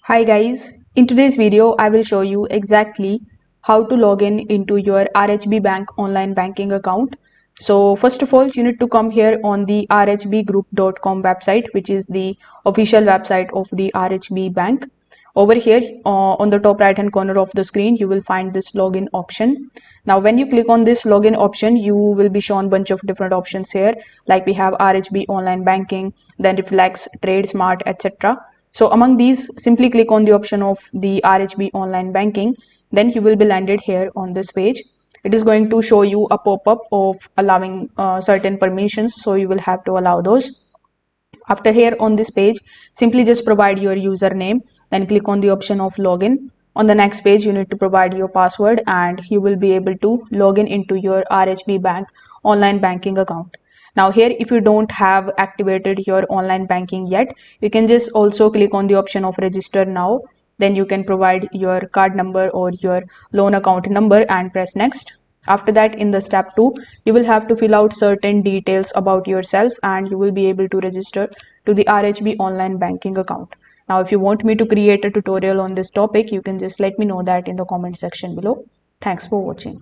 Hi guys, in today's video I will show you exactly how to log in into your RHB bank online banking account. So first of all you need to come here on the rhbgroup.com website, which is the official website of the RHB bank. Over here on the top right hand corner of the screen you will find this login option. Now when you click on this login option you will be shown bunch of different options here, like we have RHB online banking, then Reflex, Trade Smart, etc. So among these, simply click on the option of the RHB online banking. Then you will be landed here on this page. It is going to show you a pop-up of allowing certain permissions, so you will have to allow those. After here on this page, simply just provide your username, then click on the option of login. On the next page, you need to provide your password and you will be able to log in into your RHB bank online banking account. Now here, if you don't have activated your online banking yet, you can just also click on the option of register now. Then you can provide your card number or your loan account number and press next. After that, in the step 2, you will have to fill out certain details about yourself and you will be able to register to the RHB online banking account. Now, if you want me to create a tutorial on this topic, you can just let me know that in the comment section below. Thanks for watching.